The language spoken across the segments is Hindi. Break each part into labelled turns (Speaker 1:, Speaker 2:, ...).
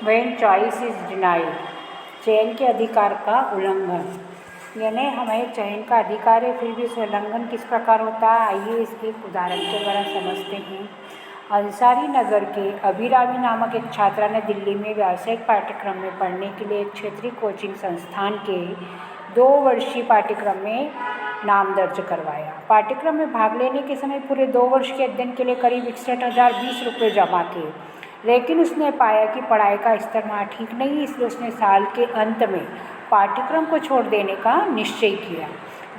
Speaker 1: व्हेन चॉइस इज डिनाइड, चयन के अधिकार का उल्लंघन। यानी हमें चयन का अधिकार है, फिर भी उसका उल्लंघन किस प्रकार होता है, आइए इसके एक उदाहरण के द्वारा समझते हैं। अंसारी नगर के अभिरामी नामक एक छात्रा ने दिल्ली में व्यावसायिक पाठ्यक्रम में पढ़ने के लिए एक क्षेत्रीय कोचिंग संस्थान के 2 वर्षीय पाठ्यक्रम में नाम दर्ज करवाया। पाठ्यक्रम में भाग लेने के समय पूरे 2 वर्ष के अध्ययन के लिए करीब 61,020 रुपये जमा किए, लेकिन उसने पाया कि पढ़ाई का स्तर वहाँ ठीक नहीं, इसलिए उसने साल के अंत में पाठ्यक्रम को छोड़ देने का निश्चय किया।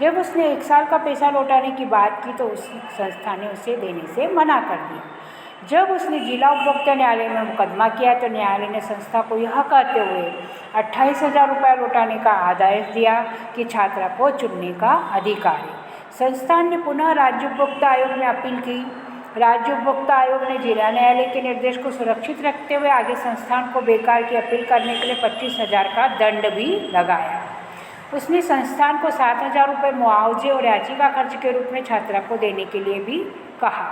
Speaker 1: जब उसने 1 साल का पैसा लौटाने की बात की तो उस संस्था ने उसे देने से मना कर दिया। जब उसने जिला उपभोक्ता न्यायालय में मुकदमा किया तो न्यायालय ने संस्था को यह कहते हुए 28,000 रुपये लौटाने का आदेश दिया कि छात्रा को चुनने का अधिकार है। संस्थान ने पुनः राज्य उपभोक्ता आयोग में अपील की। राज्य उपभोक्ता आयोग ने जिला न्यायालय के निर्देश को सुरक्षित रखते हुए आगे संस्थान को बेकार की अपील करने के लिए 25,000 का दंड भी लगाया। उसने संस्थान को 7,000 रुपये मुआवजे और याचिका खर्च के रूप में छात्रा को देने के लिए भी कहा।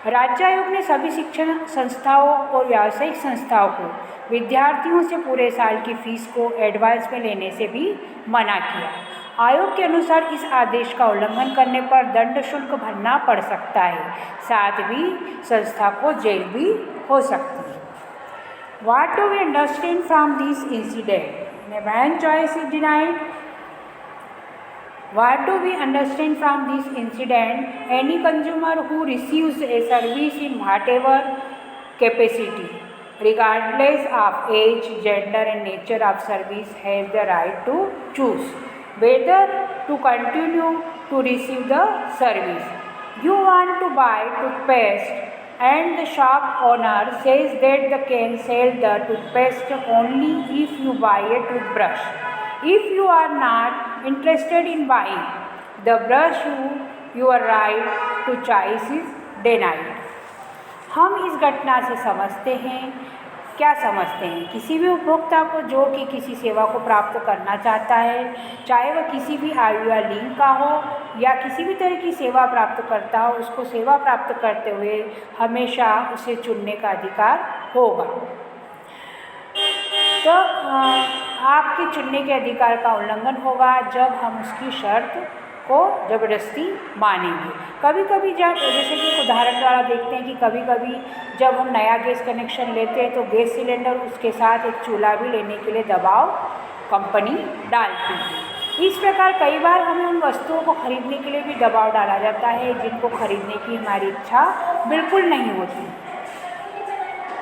Speaker 1: राज्य आयोग ने सभी शिक्षण संस्थाओं और व्यावसायिक संस्थाओं को विद्यार्थियों से पूरे साल की फीस को एडवांस में लेने से भी मना किया। आयोग के अनुसार इस आदेश का उल्लंघन करने पर दंड शुल्क भरना पड़ सकता है, साथ ही संस्था को जेल भी हो सकती है। What do we understand from this incident? When choice is denied, what do we understand from this incident? Any consumer who receives a service in whatever capacity, regardless of age, gender and nature of service, has the right to choose whether to continue to receive the service. You want to buy toothpaste and the shop owner says that they can sell the toothpaste only if you buy a toothbrush. If you are not interested in buying the brush, your right to choice is denied. हम इस घटना से समझते हैं, क्या समझते हैं, किसी भी उपभोक्ता को जो कि किसी सेवा को प्राप्त करना चाहता है, चाहे वह किसी भी आयु या लिंग का हो या किसी भी तरह की सेवा प्राप्त करता हो, उसको सेवा प्राप्त करते हुए हमेशा उसे चुनने का अधिकार होगा। तो आपके चुनने के अधिकार का उल्लंघन होगा जब हम उसकी शर्त को ज़बरदस्ती मानेंगे। कभी कभी जब जैसे कि एक उदाहरण द्वारा देखते हैं कि कभी कभी जब हम नया गैस कनेक्शन लेते हैं तो गैस सिलेंडर उसके साथ एक चूल्हा भी लेने के लिए दबाव कंपनी डालती है। इस प्रकार कई बार हमें उन वस्तुओं को खरीदने के लिए भी दबाव डाला जाता है जिनको खरीदने की हमारी इच्छा बिल्कुल नहीं होती,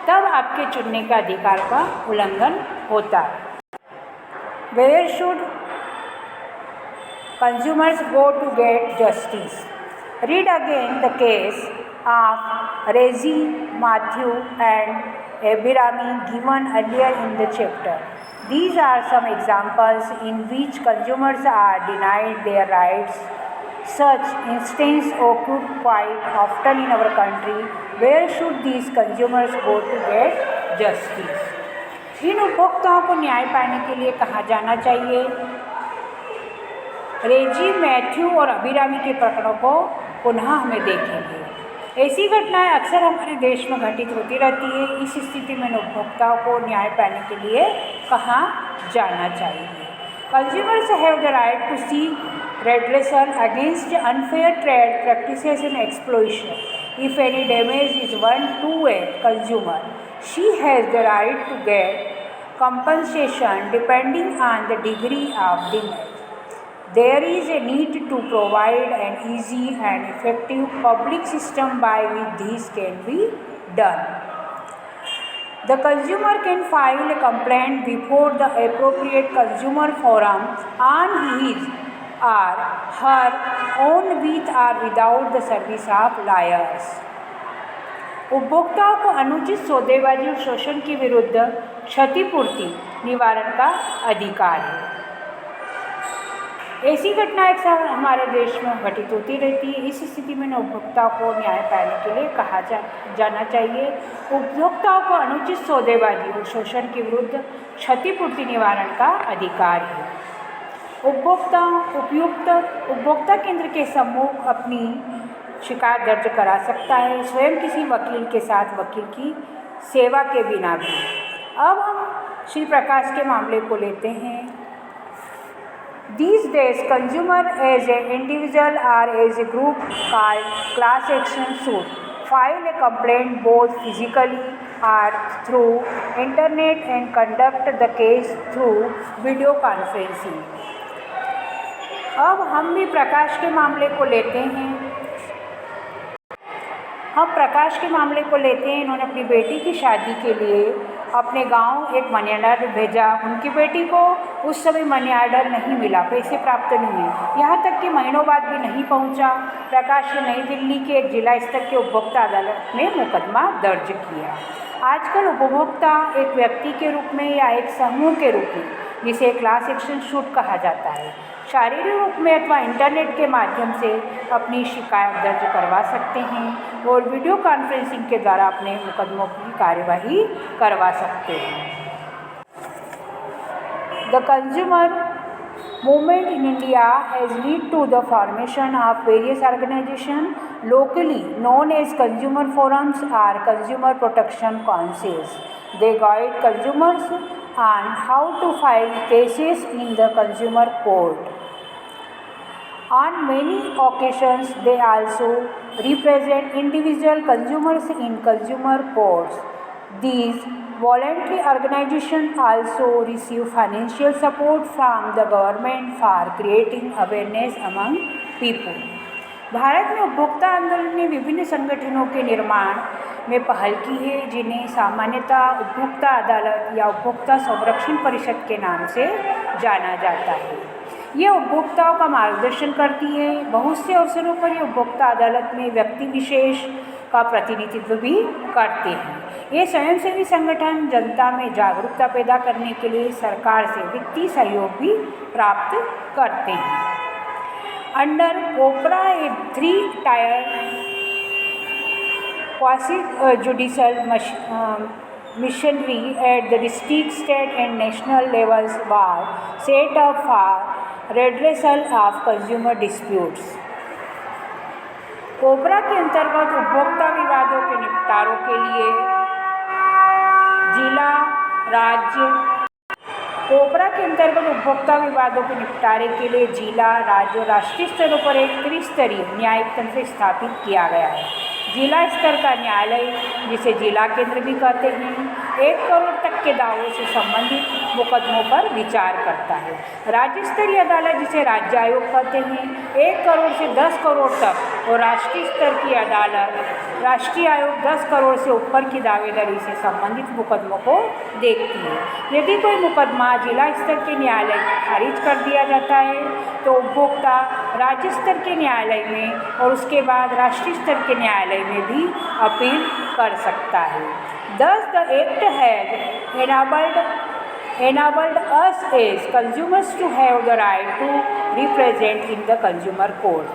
Speaker 1: तब आपके चुनने का अधिकार का उल्लंघन होता है। Where should consumers go to get justice? Read again the case of Reggie, Matthew and Abirami given earlier in the chapter. These are some examples in which consumers are denied their rights. Such instances occur quite often in our country. Where should these consumers go to get justice? इन उपभोक्ताओं को न्याय पाने के लिए कहाँ जाना चाहिए? रेजी, मैथ्यू और अभिरामी के प्रकरणों को पुनः हमें देखेंगे। ऐसी घटनाएं अक्सर हमारे देश में घटित होती रहती है। इस स्थिति में उपभोक्ताओं को न्याय पाने के लिए कहाँ जाना चाहिए? Consumers have the right to seek redressal against unfair trade practices and exploitation. If any damage is done to a consumer, she has the right to get compensation depending on the degree of damage. There is a need to provide an easy and effective public system by which this can be done. The consumer can file a complaint before the appropriate consumer forum on his or her own with or without the service of lawyers. उपभोक्ताओं को अनुचित सौदेबाजी और शोषण के विरुद्ध क्षतिपूर्ति निवारण का अधिकार है। ऐसी घटनाएं अक्सर हमारे देश में घटित होती रहती है। इस स्थिति में उपभोक्ताओं को न्याय पाने के लिए कहा जाना चाहिए। उपभोक्ताओं को अनुचित सौदेबाजी और शोषण के विरुद्ध क्षतिपूर्ति निवारण का अधिकार है। उपभोक्ता केंद्र के सम्मुख अपनी शिकायत दर्ज करा सकता है, स्वयं किसी वकील के साथ वकील की सेवा के बिना भी। अब हम श्री प्रकाश के मामले को लेते हैं। These days, consumer as an individual or as a group called class action suit file a complaint both physically or through internet and conduct the case through video conferencing। अब हम भी प्रकाश के मामले को लेते हैं। हम प्रकाश के मामले को लेते हैं। इन्होंने अपनी बेटी की शादी के लिए अपने गांव एक मनी ऑर्डर भेजा। उनकी बेटी को उस समय मनी ऑर्डर नहीं मिला, पैसे प्राप्त नहीं हुए, यहाँ तक कि महीनों बाद भी नहीं पहुँचा। प्रकाश ने नई दिल्ली के एक जिला स्तर के उपभोक्ता अदालत में मुकदमा दर्ज किया। आजकल उपभोक्ता एक व्यक्ति के रूप में या एक समूह के रूप में, जिसे क्लास एक्शन सूट कहा जाता है, शारीरिक रूप में अथवा इंटरनेट के माध्यम से अपनी शिकायत दर्ज करवा सकते हैं और वीडियो कॉन्फ्रेंसिंग के द्वारा अपने मुकदमों की कार्यवाही करवा सकते हैं। The consumer movement in India has lead to the formation of various organisation locally known as consumer forums or consumer protection councils. They guide consumers on how to file cases in the consumer court. On many occasions, they also represent individual consumers in consumer courts. These voluntary organizations also receive financial support from the government for creating awareness among people. Bharat में उपभोक्ता आंदोलन ने विभिन्न संगठनों के निर्माण में पहल की है, जिन्हें सामान्यतः उपभोक्ता अदालत या उपभोक्ता संरक्षण परिषद के नाम से जाना जाता है। ये उपभोक्ताओं का मार्गदर्शन करती है। बहुत से अवसरों पर ये उपभोक्ता अदालत में व्यक्ति विशेष का प्रतिनिधित्व भी करते हैं। ये स्वयंसेवी संगठन जनता में जागरूकता पैदा करने के लिए सरकार से वित्तीय सहयोग भी प्राप्त करते हैं। Under COPRA, a three-tier quasi-judicial machinery at the district, state and national levels was set up for redressal of consumer disputes. COPRA के अंतर्गत उपभोक्ता विवादों के निपटारों के लिए जिला, राज्य कोपरा के अंतर्गत उपभोक्ता विवादों के निपटारे के लिए जिला, राज्य और राष्ट्रीय स्तरों पर एक त्रिस्तरीय न्यायिक तंत्र स्थापित किया गया है। जिला स्तर का न्यायालय, जिसे जिला केंद्र भी कहते हैं, 1 करोड़ तक के दावों से संबंधित मुकदमों पर विचार करता है। राज्य स्तरीय अदालत, जिसे राज्य आयोग कहते हैं, 1 करोड़ से 10 करोड़ तक और राष्ट्रीय स्तर की अदालत, राष्ट्रीय आयोग 10 करोड़ से ऊपर की दावेदारी से संबंधित मुकदमों को देखती है। यदि कोई मुकदमा जिला स्तर के न्यायालय में खारिज कर दिया जाता है तो उपभोक्ता राज्य स्तर के न्यायालय में और उसके बाद राष्ट्रीय स्तर के न्यायालय में भी अपील कर सकता है। Thus, the Act has enabled us as consumers to have the right to represent in the consumer court.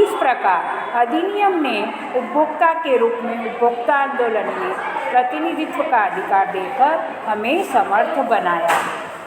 Speaker 1: इस प्रकार अधिनियम ने उपभोक्ता के रूप में उपभोक्ता आंदोलन में प्रतिनिधित्व का अधिकार देकर हमें समर्थ बनाया।